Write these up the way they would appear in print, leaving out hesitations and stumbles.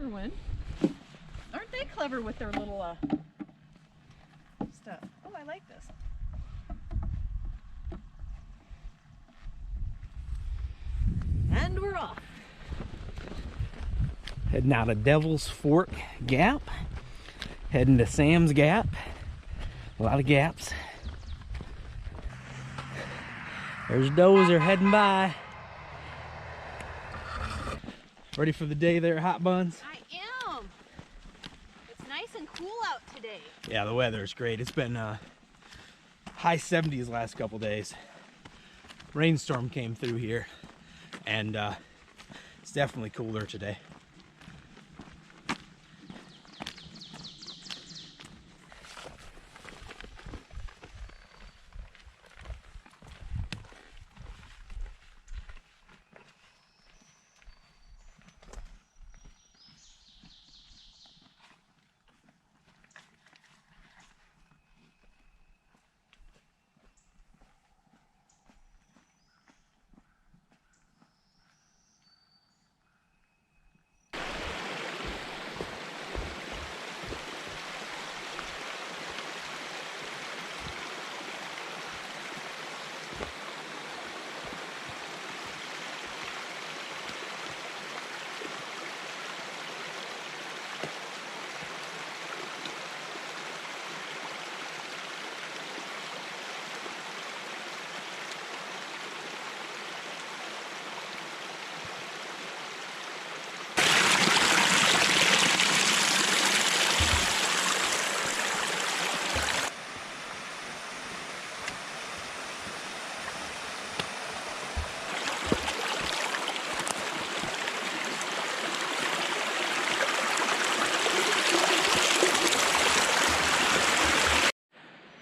Erwin. Aren't they clever with their little stuff? Oh, I like this. And we're off. Heading out of Devil's Fork Gap. Heading to Sam's Gap. A lot of gaps. There's Dozer heading by. Ready for the day there, Hot Buns? I am. It's nice and cool out today. Yeah, the weather is great. It's been high 70s last couple days. Rainstorm came through here, and it's definitely cooler today.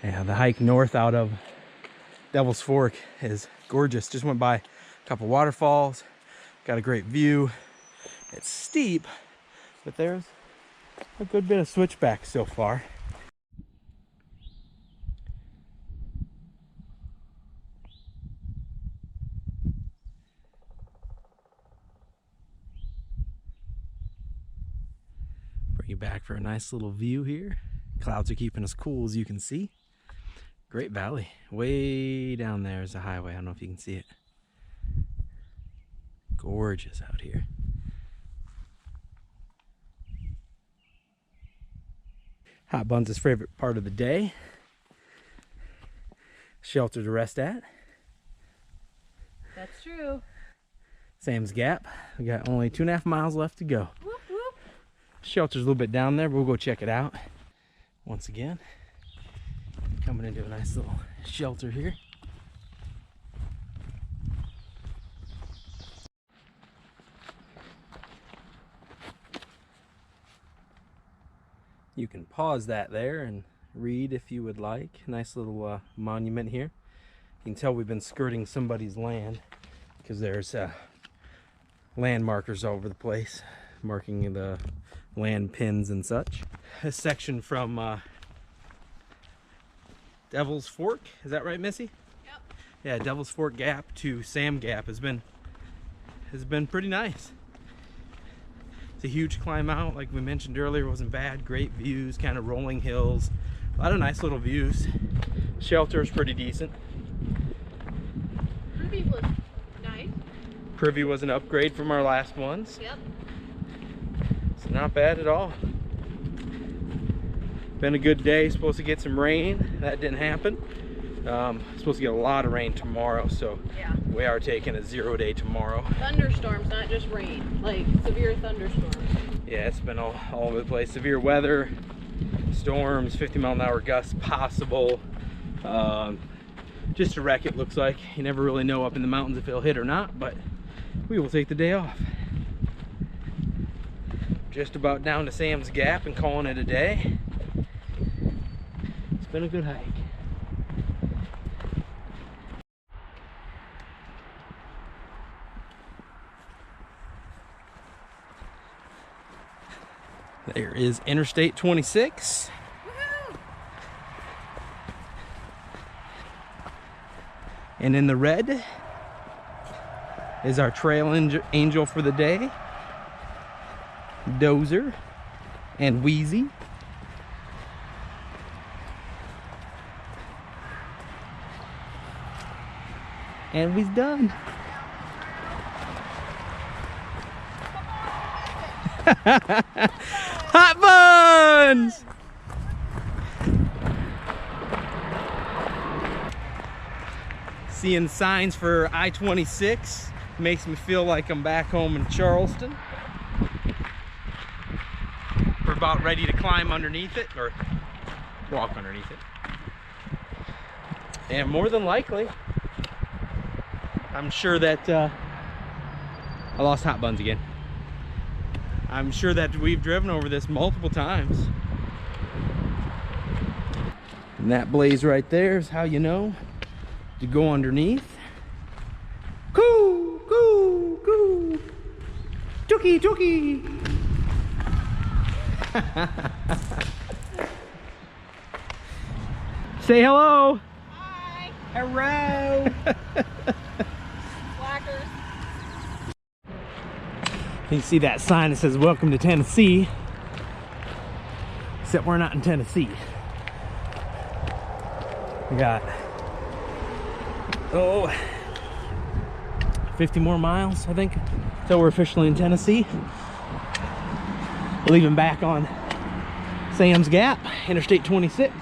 Yeah, the hike north out of Devil's Fork is gorgeous. Just went by a couple waterfalls, got a great view. It's steep, but there's a good bit of switchback so far. Bring you back for a nice little view here. Clouds are keeping us cool, as you can see. Great valley. Way down there is a highway. I don't know if you can see it. Gorgeous out here. Hot Buns' favorite part of the day. Shelter to rest at. That's true. Sam's Gap. We got only 2.5 miles left to go. Whoop, whoop. Shelter's a little bit down there, but we'll go check it out. Once again, coming into a nice little shelter here. You can pause that there and read if you would like. Nice little monument here. You can tell we've been skirting somebody's land because there's land markers all over the place, marking the land pins and such. A section from Devil's Fork, is that right, Missy? Yep. Yeah, Devil's Fork Gap to Sam Gap has been pretty nice. It's a huge climb out, like we mentioned earlier. It wasn't bad. Great views, kind of rolling hills, a lot of nice little views. Shelter is pretty decent. Ruby was nice. Privy was an upgrade from our last ones. Yep. It's not bad at all. Been a good day. Supposed to get some rain. That didn't happen. Supposed to get a lot of rain tomorrow, so yeah, we are taking a 0-day tomorrow. Thunderstorms, not just rain, like severe thunderstorms. Yeah, it's been all over the place. Severe weather, storms, 50-mile-an-hour gusts possible. Just a wreck, it looks like. You never really know up in the mountains if it'll hit or not, but we will take the day off. Just about down to Sam's Gap and calling it a day. It's been a good hike. There is Interstate 26. Woohoo! And in the red is our trail angel for the day. Dozer, and Wheezy. And we's done. Hot buns! Seeing signs for I-26 makes me feel like I'm back home in Charleston. We're about ready to climb underneath it, or walk underneath it. And more than likely, I'm sure that I lost hot buns again. I'm sure that we've driven over this multiple times. And that blaze right there is how you know to go underneath. Coo, coo, coo. Tookie, tookie. Say hello. Hi. Hello. Slackers. You see that sign that says welcome to Tennessee, except we're not in Tennessee. We got 50 more miles, I think, so we're officially in Tennessee. Leaving back on Sam's Gap, Interstate 26,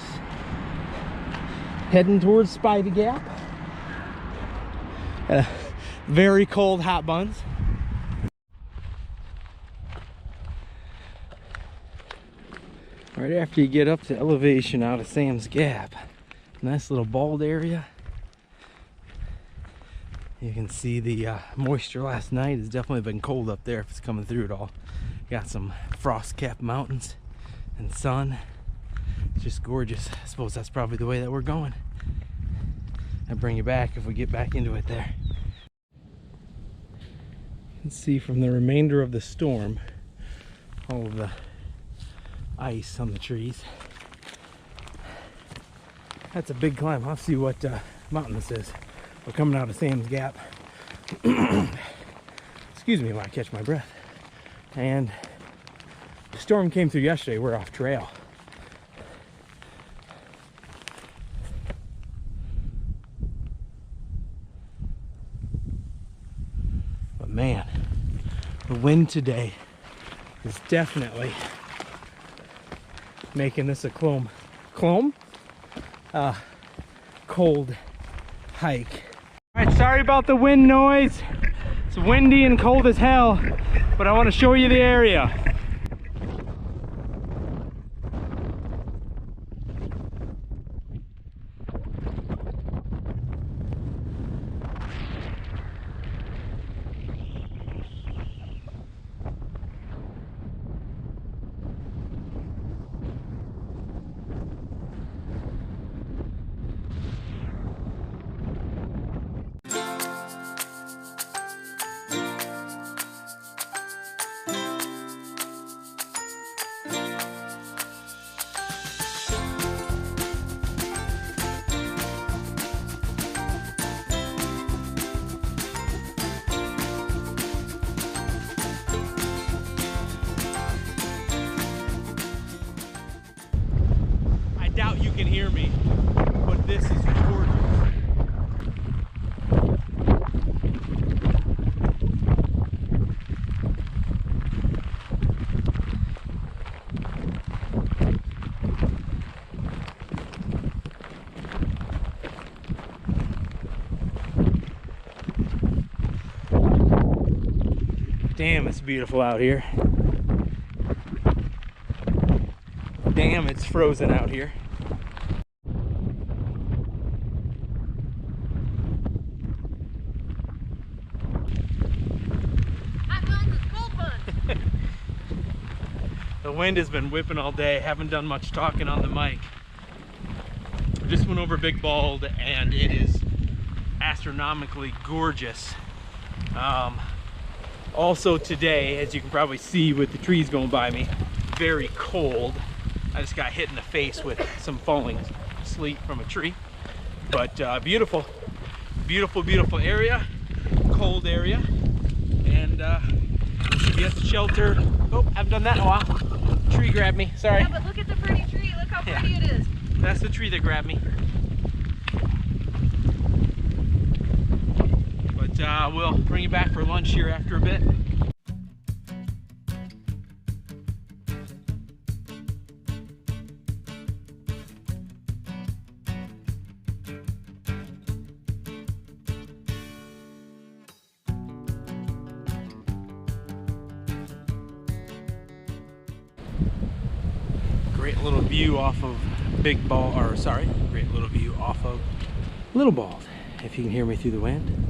heading towards Spivey Gap. Very cold hot buns. Right after you get up to elevation out of Sam's Gap, nice little bald area. You can see the moisture last night has definitely been cold up there if it's coming through at all. Got some frost-capped mountains and sun. It's just gorgeous. I suppose that's probably the way that we're going. I'll bring you back if we get back into it there. You can see from the remainder of the storm all of the ice on the trees. That's a big climb. I'll see what mountain this is. We're coming out of Sam's Gap. Excuse me while I catch my breath. And the storm came through yesterday. We're off trail. But man, the wind today is definitely making this a cold hike. All right, sorry about the wind noise. It's windy and cold as hell, but I want to show you the area. Doubt you can hear me, but this is gorgeous. Damn, it's beautiful out here. Damn, it's frozen out here. The wind has been whipping all day. Haven't done much talking on the mic. Just went over Big Bald and it is astronomically gorgeous. Also today, as you can probably see with the trees going by me, very cold. I just got hit in the face with some falling sleet from a tree. But beautiful, beautiful, beautiful area, cold area. And Get shelter. Oh, haven't done that in a while. Tree grabbed me. Sorry. Yeah, but look at the pretty tree. Look how pretty it is. That's the tree that grabbed me. But we'll bring you back for lunch here after a bit. Great little view off of Big Bald, or sorry, great little view off of Little Bald, if you can hear me through the wind.